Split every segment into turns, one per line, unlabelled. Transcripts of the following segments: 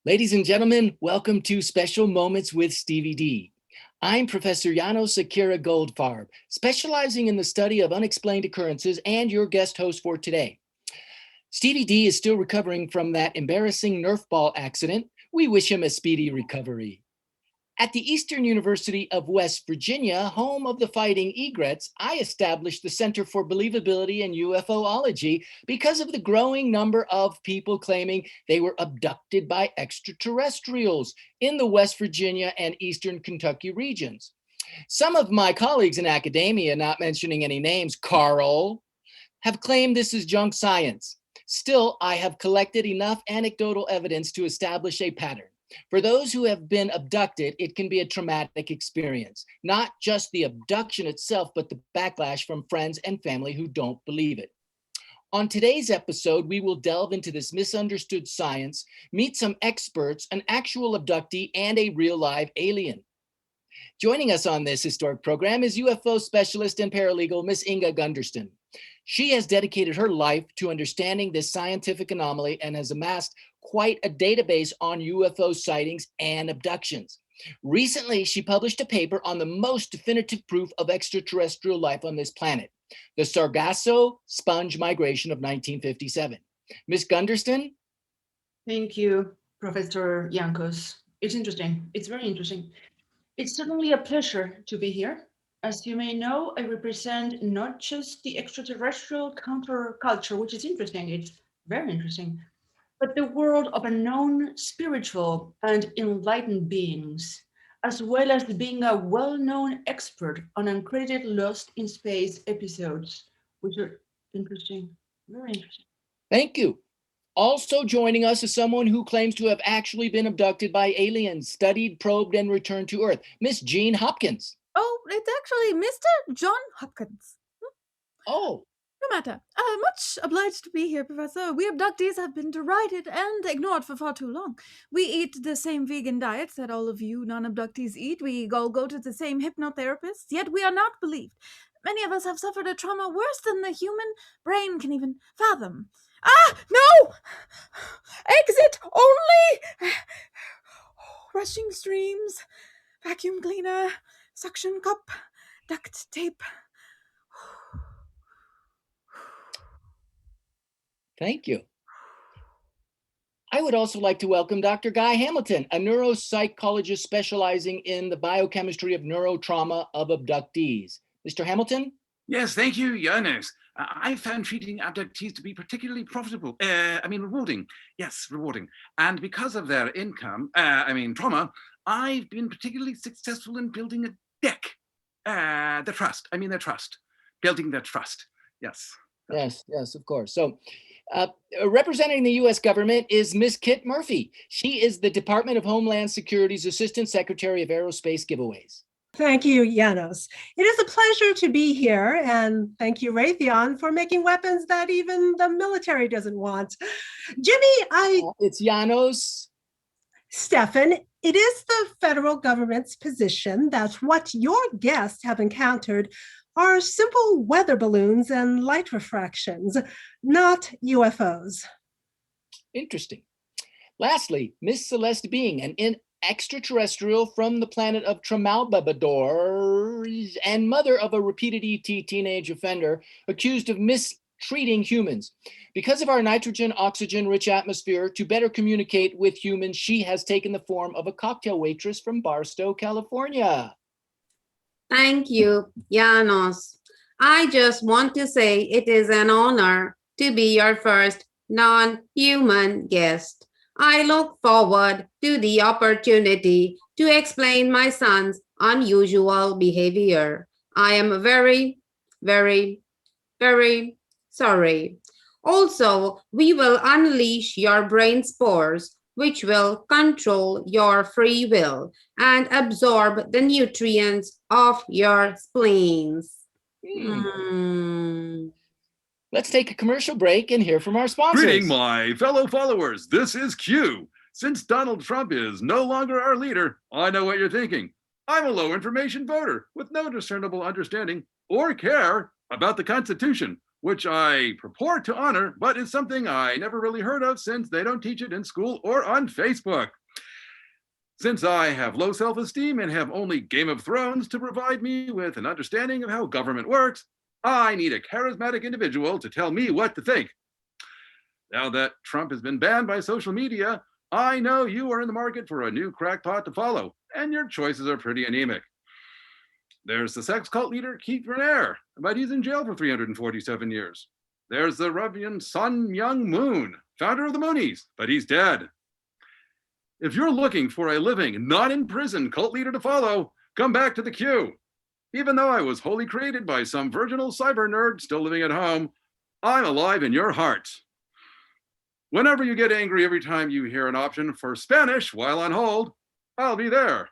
Ladies and gentlemen, welcome to Special Moments with Stevie D. I'm Professor Yanos Akira Goldfarb, specializing in the study of unexplained occurrences and your guest host for today. Stevie D is still recovering from that embarrassing Nerf ball accident. We wish him a speedy recovery. At the Eastern University of West Virginia, home of the Fighting Egrets, I established the Center for Believability and UFOlogy because of the growing number of people claiming they were abducted by extraterrestrials in the West Virginia and Eastern Kentucky regions. Some of my colleagues in academia, not mentioning any names, Carl, have claimed this is junk science. Still, I have collected enough anecdotal evidence to establish a pattern. For those who have been abducted, it can be a traumatic experience. Not just the abduction itself, but the backlash from friends and family who don't believe it. On today's episode, we will delve into this misunderstood science, meet some experts, an actual abductee, and a real live alien. Joining us on this historic program is UFO specialist and paralegal, Miss Inga Gunderston. She has dedicated her life to understanding this scientific anomaly and has amassed quite a database on UFO sightings and abductions. Recently, she published a paper on the most definitive proof of extraterrestrial life on this planet, the Sargasso sponge migration of 1957. Miss Gunderston?
Thank you, Professor Yankos. It's interesting. It's very interesting. It's certainly a pleasure to be here. As you may know, I represent not just the extraterrestrial counterculture, which is interesting, it's very interesting, but the world of unknown spiritual and enlightened beings, as well as being a well-known expert on uncredited Lost in Space episodes, which are interesting, very interesting.
Thank you. Also joining us is someone who claims to have actually been abducted by aliens, studied, probed, and returned to Earth, Miss Jean Hopkins.
Oh, it's actually Mr. John Hopkins.
Oh,
No matter. Much obliged to be here, Professor. We abductees have been derided and ignored for far too long. We eat the same vegan diets that all of you non-abductees eat. We all go to the same hypnotherapists, yet we are not believed. Many of us have suffered a trauma worse than the human brain can even fathom. Ah, no! Exit only! Rushing streams, vacuum cleaner, suction cup, duct tape.
thank you. I would also like to welcome Dr. Guy Hamilton, a neuropsychologist specializing in the biochemistry of neurotrauma of abductees. Mr. Hamilton?
Yes, thank you, Yanos. I found treating abductees to be particularly profitable. Rewarding. Yes, rewarding. And because of their trauma, I've been particularly successful in building a deck. Their trust. Building their trust. Yes.
Yes, of course. So, representing the U.S. government is Miss Kit Murphy. She is the Department of Homeland Security's Assistant Secretary of Aerospace Giveaways.
Thank you, Yanos. It is a pleasure to be here, and thank you, Raytheon, for making weapons that even the military doesn't want. Jimmy,
It's Yanos.
Stefan, it is the federal government's position that what your guests have encountered are simple weather balloons and light refractions, not UFOs.
Interesting. Lastly, Miss Celeste Being, an extraterrestrial from the planet of Tremalbabador and mother of a repeated ET teenage offender accused of mistreating humans. Because of our nitrogen-oxygen-rich atmosphere, to better communicate with humans, she has taken the form of a cocktail waitress from Barstow, California.
Thank you, Yanos. I just want to say it is an honor to be your first non-human guest. I look forward to the opportunity to explain my son's unusual behavior. I am very, very, very sorry. Also, we will unleash your brain spores, which will control your free will and absorb the nutrients of your spleens.
Let's take a commercial break and hear from our sponsors.
Greeting, my fellow followers. This is Q. Since Donald Trump is no longer our leader, I know what you're thinking. I'm a low information voter with no discernible understanding or care about the Constitution. which I purport to honor, but is something I never really heard of since they don't teach it in school or on Facebook. Since I have low self-esteem and have only Game of Thrones to provide me with an understanding of how government works, I need a charismatic individual to tell me what to think. Now that Trump has been banned by social media, I know you are in the market for a new crackpot to follow, and your choices are pretty anemic. There's the sex cult leader Keith Raniere, but he's in jail for 347 years. There's the Reverend Sun Myung Moon, founder of the Moonies, but he's dead. If you're looking for a living, not in prison cult leader to follow, come back to the queue. Even though I was wholly created by some virginal cyber nerd still living at home, I'm alive in your heart. Whenever you get angry every time you hear an option for Spanish while on hold, I'll be there.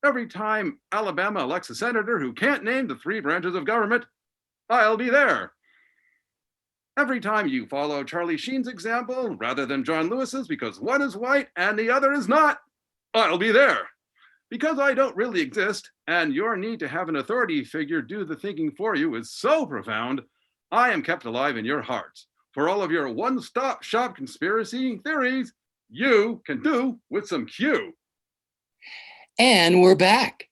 Every time Alabama elects a senator who can't name the 3 branches of government, I'll be there. Every time you follow Charlie Sheen's example rather than John Lewis's because one is white and the other is not, I'll be there. Because I don't really exist and your need to have an authority figure do the thinking for you is so profound, I am kept alive in your hearts. For all of your one-stop shop conspiracy theories, you can do with some Q.
And we're back.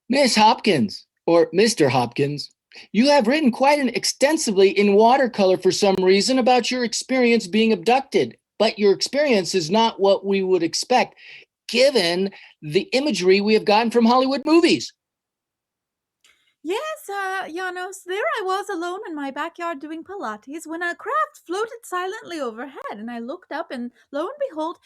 Miss Hopkins, or Mr. Hopkins, you have written quite extensively in watercolor for some reason about your experience being abducted, but your experience is not what we would expect given the imagery we have gotten from Hollywood movies.
Yes, Janos, there I was alone in my backyard doing Pilates when a craft floated silently overhead, and I looked up, and lo and behold,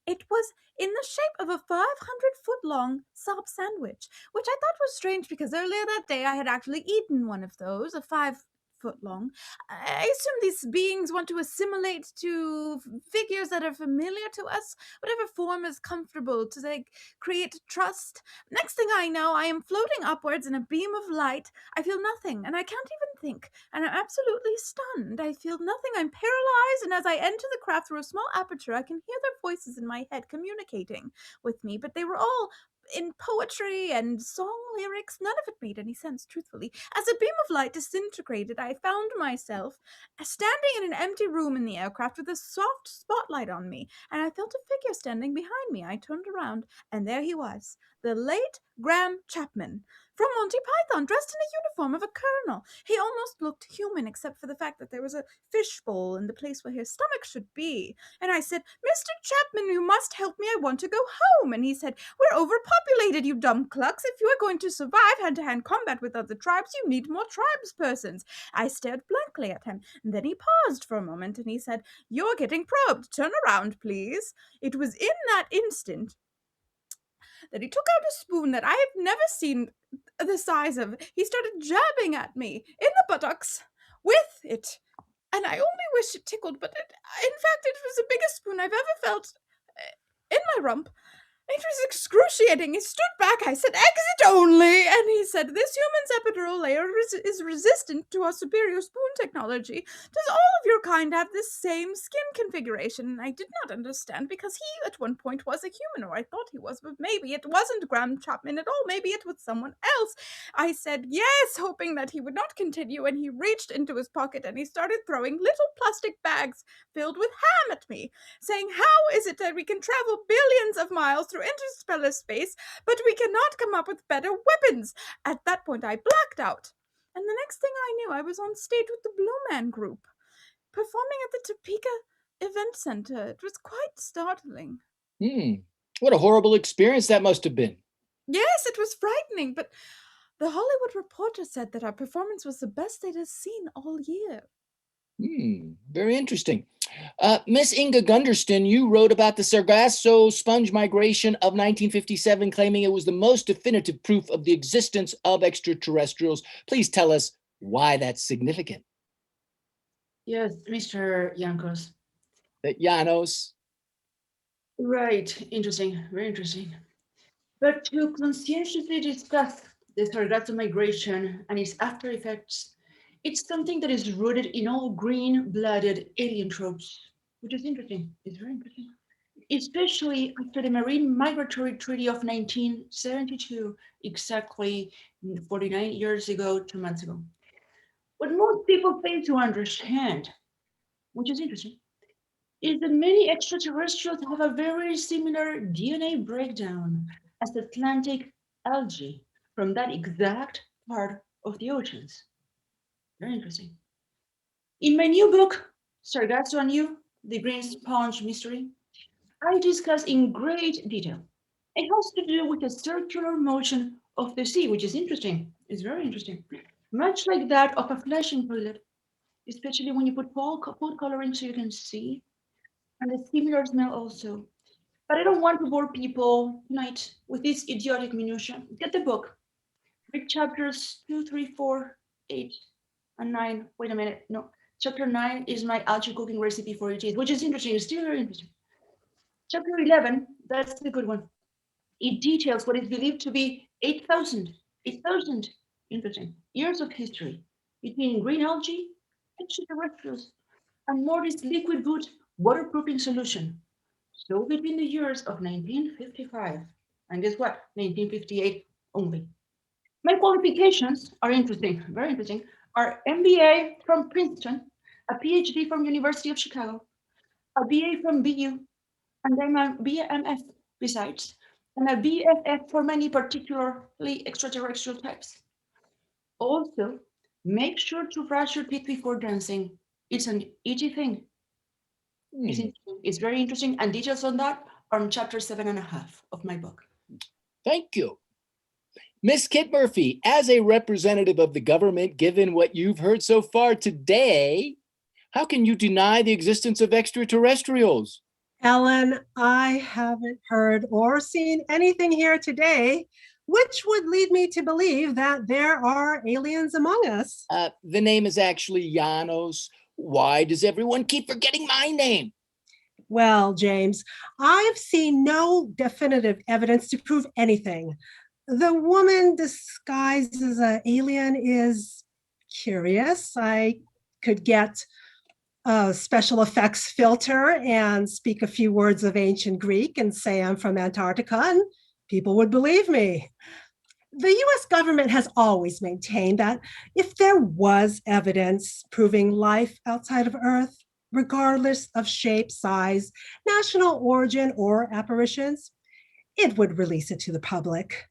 it was in the shape of a 500-foot-long sub sandwich, which I thought was strange because earlier that day I had actually eaten one of those, a 5-foot-long. I assume these beings want to assimilate to figures that are familiar to us, whatever form is comfortable to create trust. Next thing I know, I am floating upwards in a beam of light. I feel nothing, and I can't even think, and I'm absolutely stunned. I feel nothing. I'm paralyzed, and as I enter the craft through a small aperture, I can hear their voices in my head communicating with me, but they were all in poetry and song lyrics. None of it made any sense, truthfully. As a beam of light disintegrated, I found myself standing in an empty room in the aircraft with a soft spotlight on me, and I felt a figure standing behind me. I turned around, and there he was, the late Graham Chapman from Monty Python, dressed in a uniform of a colonel. He almost looked human, except for the fact that there was a fishbowl in the place where his stomach should be. And I said, "Mr. Chapman, you must help me. I want to go home." And he said, "We're overpopulated, you dumb clucks. If you are going to survive hand-to-hand combat with other tribes, you need more tribespersons." I stared blankly at him, and then he paused for a moment, and he said, "You're getting probed. Turn around, please." It was in that instant that he took out a spoon that I have never seen the size of. He started jabbing at me in the buttocks with it, and I only wish it tickled, but in fact, it was the biggest spoon I've ever felt in my rump. It was excruciating. He stood back. I said, "Exit only." And he said, "This human's epidural layer is resistant to our superior spoon technology. Does all of your kind have this same skin configuration?" And I did not understand because he at one point was a human, or I thought he was, but maybe it wasn't Graham Chapman at all. Maybe it was someone else. I said yes, hoping that he would not continue, and he reached into his pocket and he started throwing little plastic bags filled with ham at me, saying, "How is it that we can travel billions of miles through interstellar space, but we cannot come up with better weapons?" At that point, I blacked out. And the next thing I knew, I was on stage with the Blue Man Group, performing at the Topeka Event Center. It was quite startling.
What a horrible experience that must have been.
Yes, it was frightening, but the Hollywood Reporter said that our performance was the best they'd seen all year.
Very interesting. Miss Inga Gunderston, you wrote about the Sargasso sponge migration of 1957, claiming it was the most definitive proof of the existence of extraterrestrials. Please tell us why that's significant.
Yes, Mr. Yankos.
Janos.
Right, interesting, very interesting. But to conscientiously discuss the Sargasso migration and its after effects, it's something that is rooted in all green-blooded alien tropes, which is interesting. It's very interesting. Especially after the Marine Migratory Treaty of 1972, exactly 49 years ago, 2 months ago. What most people fail to understand, which is interesting, is that many extraterrestrials have a very similar DNA breakdown as Atlantic algae from that exact part of the oceans. Very interesting. In my new book, Sargasso and You, The Green Sponge Mystery, I discuss in great detail. It has to do with the circular motion of the sea, which is interesting. It's very interesting. Much like that of a flashing toilet, especially when you put food coloring so you can see, and a similar smell also. But I don't want to bore people tonight with this idiotic minutia. Get the book. Read chapters 2, 3, 4, 8, and 9. Wait a minute. No. Chapter 9 is my algae cooking recipe for your teeth, which is interesting. It's still very interesting. Chapter 11, that's the good one. It details what is believed to be 8,000 interesting years of history between green algae, extraterrestrials, and Morty's liquid boot waterproofing solution. So between the years of 1955 and guess what? 1958 only. My qualifications are interesting, very interesting, are MBA from Princeton, a PhD from University of Chicago, a BA from BU, and then a BMF besides, and a BFF for many particularly extraterrestrial types. Also, make sure to brush your teeth before dancing. It's an easy thing. It's very interesting, and details on that are on chapter 7.5 of my book.
Thank you. Miss Kit Murphy, as a representative of the government, given what you've heard so far today, how can you deny the existence of extraterrestrials?
Ellen, I haven't heard or seen anything here today which would lead me to believe that there are aliens among us.
The name is actually Yanos. Why does everyone keep forgetting my name?
Well, James, I've seen no definitive evidence to prove anything. The woman disguised as an alien is curious. I could get a special effects filter and speak a few words of ancient Greek and say I'm from Antarctica, and people would believe me. The US government has always maintained that if there was evidence proving life outside of Earth, regardless of shape, size, national origin, or apparitions, it would release it to the public.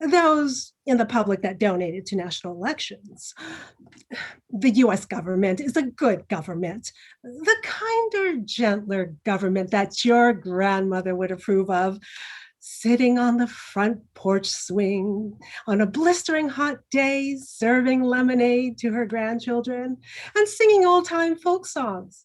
Those in the public that donated to national elections. The US government is a good government, the kinder, gentler government that your grandmother would approve of, sitting on the front porch swing on a blistering hot day, serving lemonade to her grandchildren and singing old-time folk songs.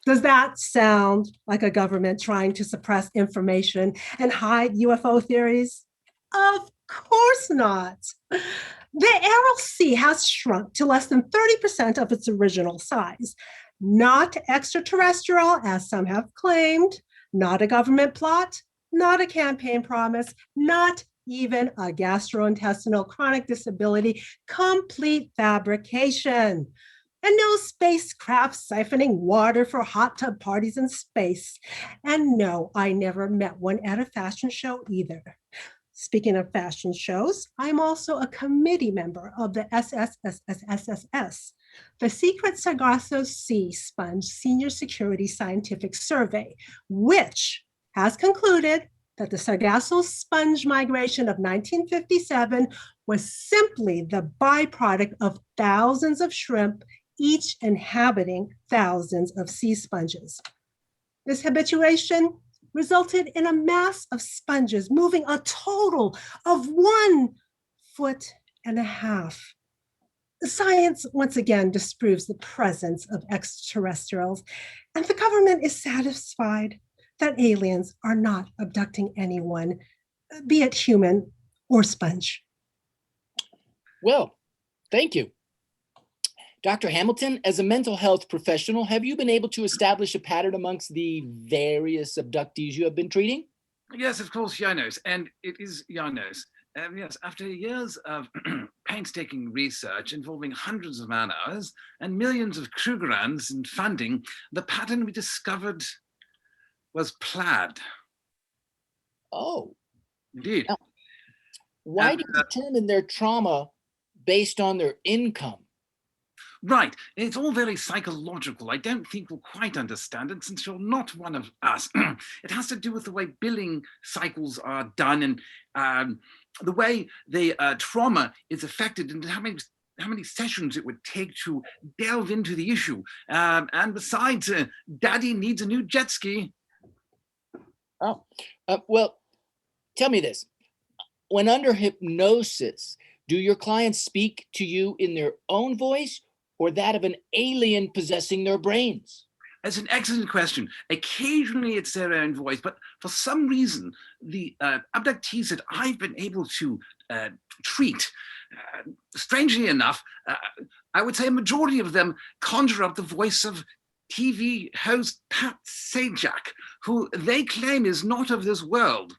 Does that sound like a government trying to suppress information and hide UFO theories? Of course not. The Aral Sea has shrunk to less than 30% of its original size. Not extraterrestrial, as some have claimed, not a government plot, not a campaign promise, not even a gastrointestinal chronic disability, complete fabrication. And no spacecraft siphoning water for hot tub parties in space. And no, I never met one at a fashion show either. Speaking of fashion shows, I'm also a committee member of the SSSSSS, the Secret Sargasso Sea Sponge Senior Security Scientific Survey, which has concluded that the Sargasso sponge migration of 1957 was simply the byproduct of thousands of shrimp, each inhabiting thousands of sea sponges. This habituation resulted in a mass of sponges moving a total of 1.5 feet. Science once again disproves the presence of extraterrestrials, and the government is satisfied that aliens are not abducting anyone, be it human or sponge.
Well, thank you. Dr. Hamilton, as a mental health professional, have you been able to establish a pattern amongst the various abductees you have been treating?
Yes, of course, Yanos, and it is Yanos. Yes, after years of painstaking research involving hundreds of man-hours and millions of Krugerrands in funding, the pattern we discovered was plaid.
Oh.
Indeed.
Now, why do you determine their trauma based on their income?
Right. It's all very psychological. I don't think we'll quite understand it since you're not one of us. It has to do with the way billing cycles are done and the way the trauma is affected and how many sessions it would take to delve into the issue. And besides, Daddy needs a new jet ski.
Oh, well, tell me this. When under hypnosis, do your clients speak to you in their own voice or that of an alien possessing their brains?
That's an excellent question. Occasionally it's their own voice, but for some reason, the abductees that I've been able to treat, strangely enough, I would say a majority of them conjure up the voice of TV host Pat Sajak, who they claim is not of this world.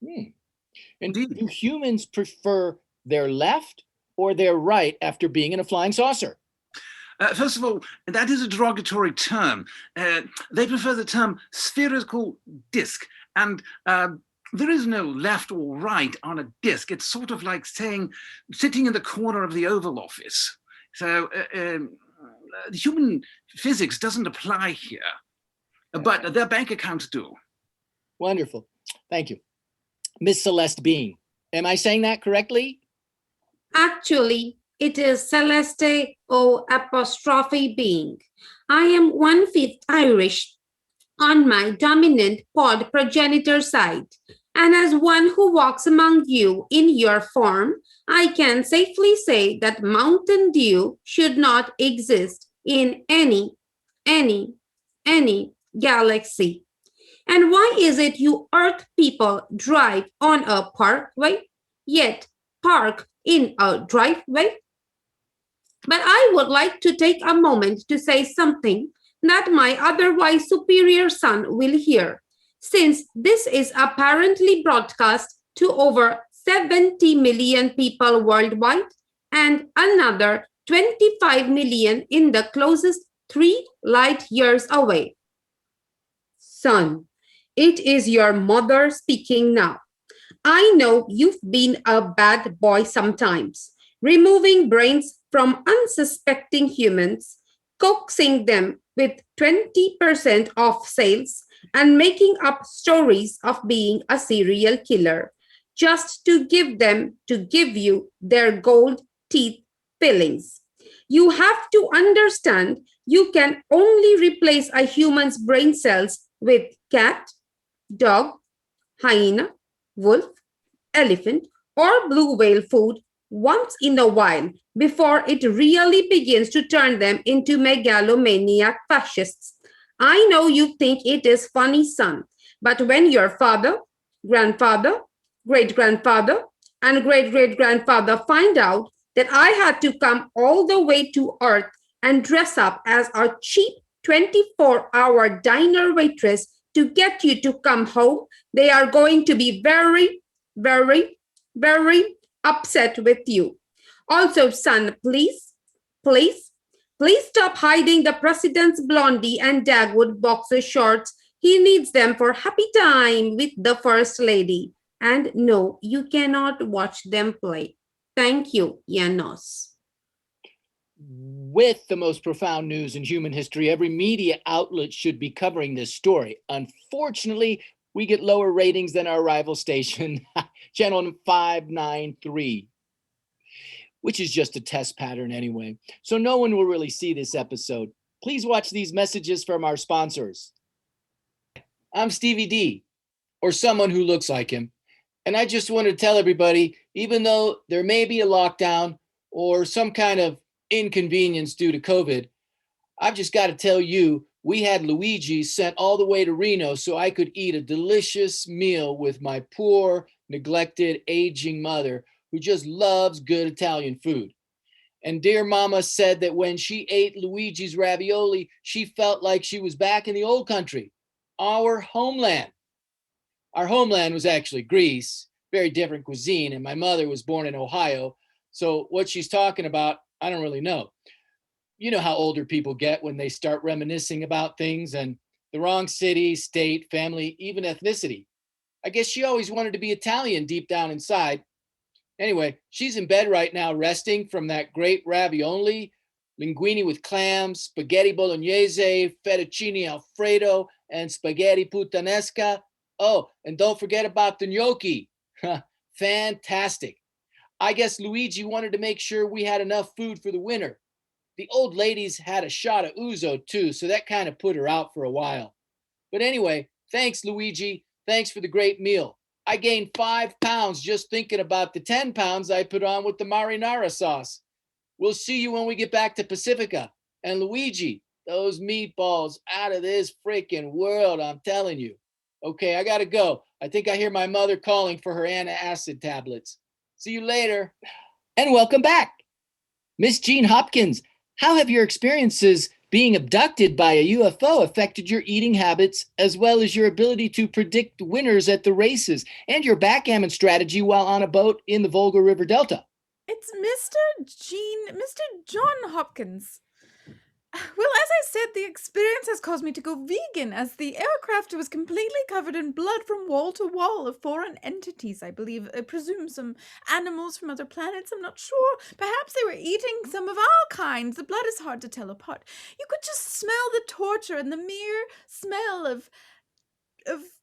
And do humans prefer their left or their right after being in a flying saucer?
First of all, that is a derogatory term. They prefer the term spherical disc, and there is no left or right on a disc. It's sort of like saying sitting in the corner of the Oval Office. So human physics doesn't apply here, but their bank accounts do.
Wonderful. Thank you. Miss Celeste Being. Am I saying that correctly?
Actually, it is Celeste O apostrophe Being. I am 1/5 Irish on my dominant pod progenitor side. And as one who walks among you in your form, I can safely say that Mountain Dew should not exist in any galaxy. And why is it you Earth people drive on a parkway, yet park in a driveway? But I would like to take a moment to say something that my otherwise superior son will hear, since this is apparently broadcast to over 70 million people worldwide and another 25 million in the closest 3 light years away. Son, it is your mother speaking now. I know you've been a bad boy sometimes, removing brains from unsuspecting humans, coaxing them with 20% off sales, and making up stories of being a serial killer, just to give you their gold teeth fillings. You have to understand you can only replace a human's brain cells with cat, dog, hyena, wolf, elephant, or blue whale food once in a while before it really begins to turn them into megalomaniac fascists. I know you think it is funny, son, but when your father, grandfather, great-grandfather, and great-great-grandfather find out that I had to come all the way to Earth and dress up as a cheap 24-hour diner waitress to get you to come home, they are going to be very, very, very upset with you. Also, son, please stop hiding the president's blondie and Dagwood boxer shorts. He needs them for happy time with the first lady. And no, you cannot watch them play. Thank you, Yanos.
With the most profound news in human history, every media outlet should be covering this story. Unfortunately, we get lower ratings than our rival station, Channel 593, which is just a test pattern anyway. So no one will really see this episode. Please watch these messages from our sponsors. I'm Stevie D, or someone who looks like him. And I just want to tell everybody, even though there may be a lockdown or some kind of inconvenience due to COVID, I've just got to tell you, we had Luigi sent all the way to Reno so I could eat a delicious meal with my poor, neglected, aging mother who just loves good Italian food. And dear mama said that when she ate Luigi's ravioli, she felt like she was back in the old country, our homeland. Our homeland was actually Greece, very different cuisine, and my mother was born in Ohio. So what she's talking about, I don't really know. You know how older people get when they start reminiscing about things and the wrong city, state, family, even ethnicity. I guess she always wanted to be Italian deep down inside. Anyway, she's in bed right now resting from that great ravioli linguine with clams, spaghetti bolognese, fettuccine alfredo, and spaghetti puttanesca. Oh, and don't forget about the gnocchi. Fantastic. I guess Luigi wanted to make sure we had enough food for the winter. The old ladies had a shot of ouzo too, so that kind of put her out for a while. But anyway, thanks, Luigi. Thanks for the great meal. I gained 5 pounds just thinking about the 10 pounds I put on with the marinara sauce. We'll see you when we get back to Pacifica. And Luigi, those meatballs out of this freaking world, I'm telling you. Okay, I gotta go. I think I hear my mother calling for her antacid tablets. See you later. And welcome back. Miss Jean Hopkins, how have your experiences being abducted by a UFO affected your eating habits, as well as your ability to predict winners at the races and your backgammon strategy while on a boat in the Volga River Delta?
It's Mr. John Hopkins. Well, as I said, the experience has caused me to go vegan, as the aircraft was completely covered in blood from wall to wall of foreign entities, I believe. I presume some animals from other planets, I'm not sure. Perhaps they were eating some of our kind. The blood is hard to tell apart. You could just smell the torture, and the mere smell of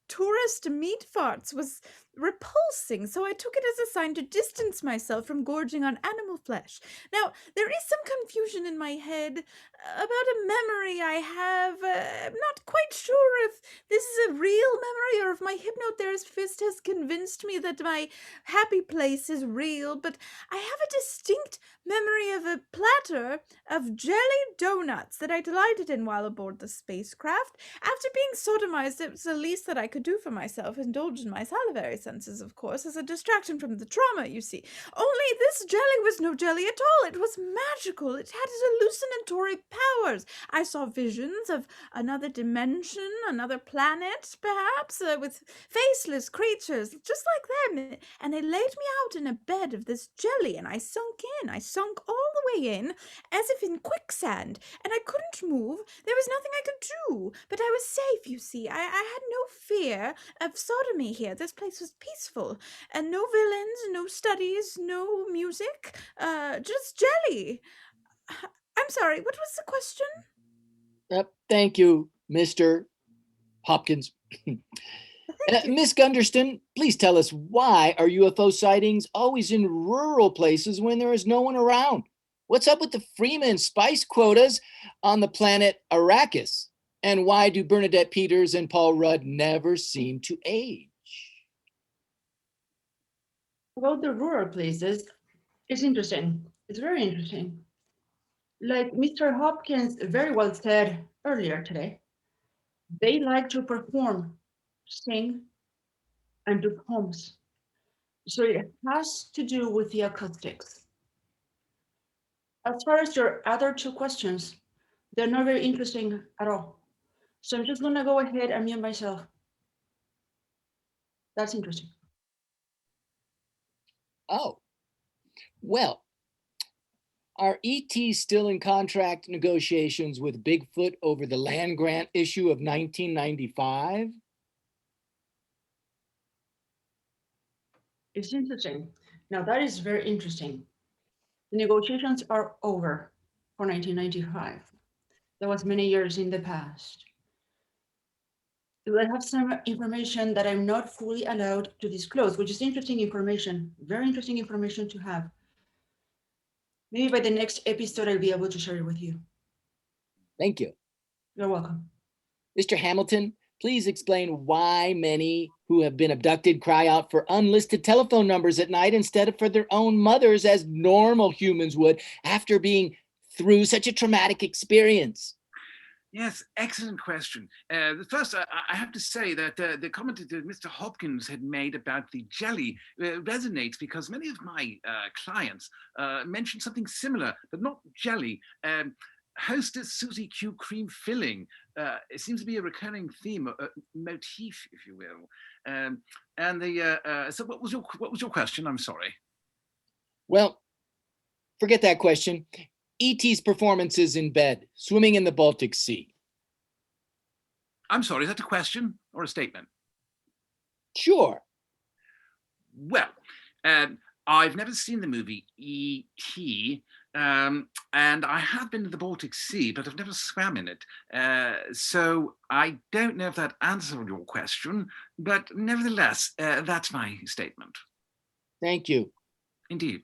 tourist meat farts was repulsing, so I took it as a sign to distance myself from gorging on animal flesh. Now, there is some confusion in my head about a memory I have. I'm not quite sure if this is a real memory or if my hypnotherapist has convinced me that my happy place is real, but I have a distinct memory of a platter of jelly donuts that I delighted in while aboard the spacecraft. After being sodomized, it was the least that I could do for myself, indulge in my salivary senses, of course, as a distraction from the trauma, you see. Only this jelly was no jelly at all. It was magical. It had hallucinatory powers. I saw visions of another dimension, another planet, perhaps, with faceless creatures, just like them. And they laid me out in a bed of this jelly, and I sunk in. I sunk all the way in, as if in quicksand, and I couldn't move. There was nothing I could do, but I was safe, you see. I had no fear of sodomy here. This place was peaceful, and no villains, no studies, no music, just jelly. I'm sorry, what was the question?
Thank you, Mr. Hopkins. Miss Gunderston, please tell us, why are UFO sightings always in rural places when there is no one around? What's up with the Freeman spice quotas on the planet Arrakis? And why do Bernadette Peters and Paul Rudd never seem to age?
About the rural places, it's interesting. It's very interesting. Like Mr. Hopkins very well said earlier today, they like to perform, sing, and do poems. So it has to do with the acoustics. As far as your other two questions, they're not very interesting at all. So I'm just gonna go ahead and mute myself. That's interesting.
Oh, well, are ETs still in contract negotiations with Bigfoot over the land grant issue of 1995?
It's interesting. Now that is very interesting. The negotiations are over for 1995. That was many years in the past. I have some information that I'm not fully allowed to disclose, which is interesting information, very interesting information to have. Maybe by the next episode, I'll be able to share it with you.
Thank you.
You're welcome.
Mr. Hamilton, please explain why many who have been abducted cry out for unlisted telephone numbers at night instead of for their own mothers, as normal humans would after being through such a traumatic experience.
Yes, excellent question. First, I have to say that the comment that Mr. Hopkins had made about the jelly resonates, because many of my clients mentioned something similar, but not jelly. Hostess Susie Q cream filling. It seems to be a recurring theme, motif, if you will. So what was your question? I'm sorry.
Well, forget that question. E.T.'s performances in bed, swimming in the Baltic Sea.
I'm sorry, is that a question or a statement?
Sure.
Well, I've never seen the movie E.T., And I have been to the Baltic Sea, but I've never swam in it. So I don't know if that answered your question, but nevertheless, that's my statement.
Thank you.
Indeed.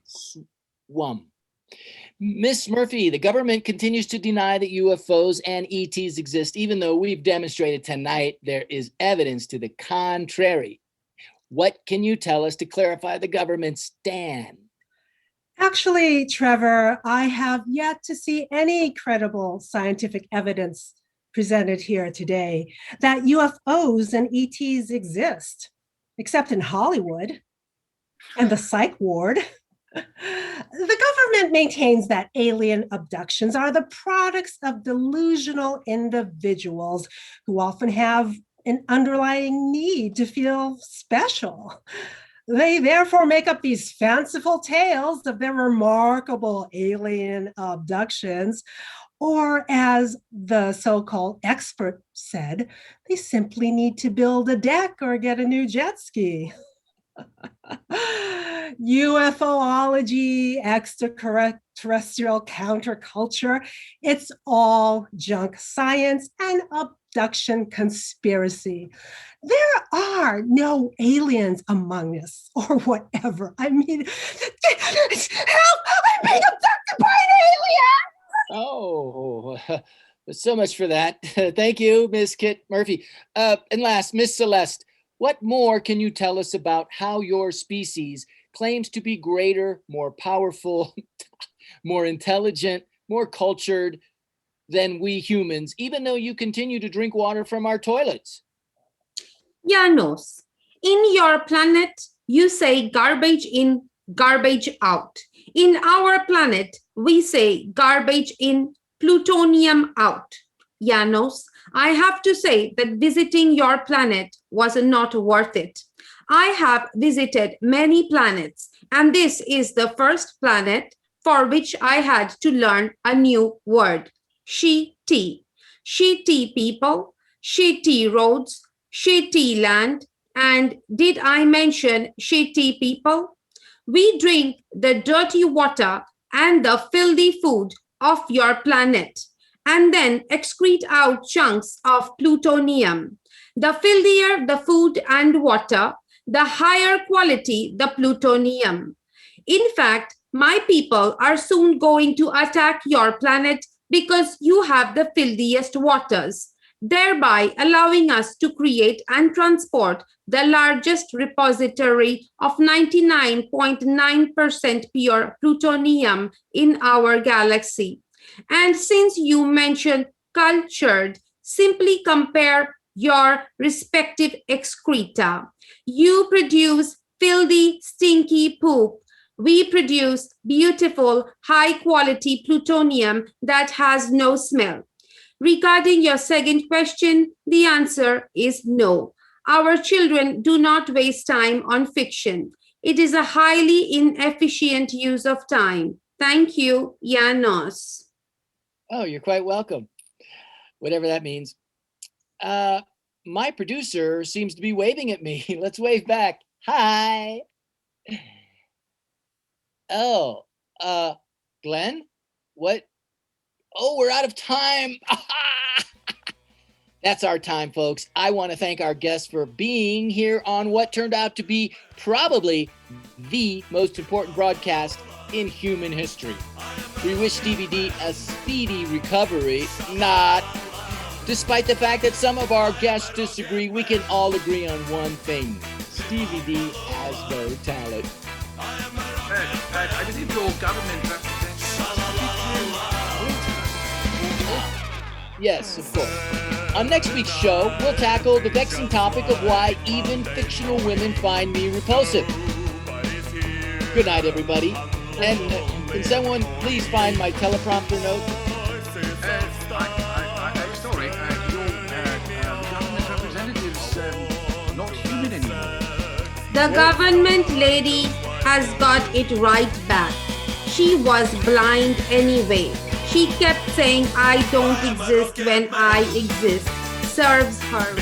Miss Murphy, the government continues to deny that UFOs and ETs exist, even though we've demonstrated tonight there is evidence to the contrary. What can you tell us to clarify the government's stand?
Actually, Trevor, I have yet to see any credible scientific evidence presented here today that UFOs and ETs exist, except in Hollywood and the psych ward. The government maintains that alien abductions are the products of delusional individuals who often have an underlying need to feel special. They therefore make up these fanciful tales of their remarkable alien abductions, or as the so-called expert said, they simply need to build a deck or get a new jet ski. UFOlogy, extraterrestrial counterculture, it's all junk science and abduction conspiracy. There are no aliens among us or whatever. I mean, help! I'm being abducted by an alien!
Oh, so much for that. Thank you, Miss Kit Murphy. And last, Miss Celeste, what more can you tell us about how your species claims to be greater, more powerful, more intelligent, more cultured than we humans, even though you continue to drink water from our toilets?
Yanos, in your planet, you say garbage in, garbage out. In our planet, we say garbage in, plutonium out. Yanos, I have to say that visiting your planet was not worth it. I have visited many planets, and this is the first planet for which I had to learn a new word, she-tea. She-tea people, she-tea roads, she-tea land, and did I mention she-tea people? We drink the dirty water and the filthy food of your planet, and then excrete out chunks of plutonium. The filthier the food and water, the higher quality the plutonium. In fact, my people are soon going to attack your planet because you have the filthiest waters, thereby allowing us to create and transport the largest repository of 99.9% pure plutonium in our galaxy. And since you mentioned cultured, simply compare your respective excreta. You produce filthy, stinky poop. We produce beautiful, high-quality plutonium that has no smell. Regarding your second question, the answer is no. Our children do not waste time on fiction. It is a highly inefficient use of time. Thank you, Yanos.
Oh, you're quite welcome, whatever that means. My producer seems to be waving at me. Let's wave back. Hi. Oh, Glenn? What? Oh, we're out of time. That's our time, folks. I want to thank our guests for being here on what turned out to be probably the most important broadcast in human history. We wish Stevie D a speedy recovery. Not. Despite the fact that some of our guests disagree, we can all agree on one thing. Stevie D has no talent.
I believe your government represents...
Yes, of course. On next week's show, we'll tackle the vexing topic of why even fictional women find me repulsive. Good night, everybody. And can someone please find my teleprompter note?
Sorry, your government representative's not human anymore.
The government lady has got it right back. She was blind anyway. She kept saying, I don't exist when I exist. Serves her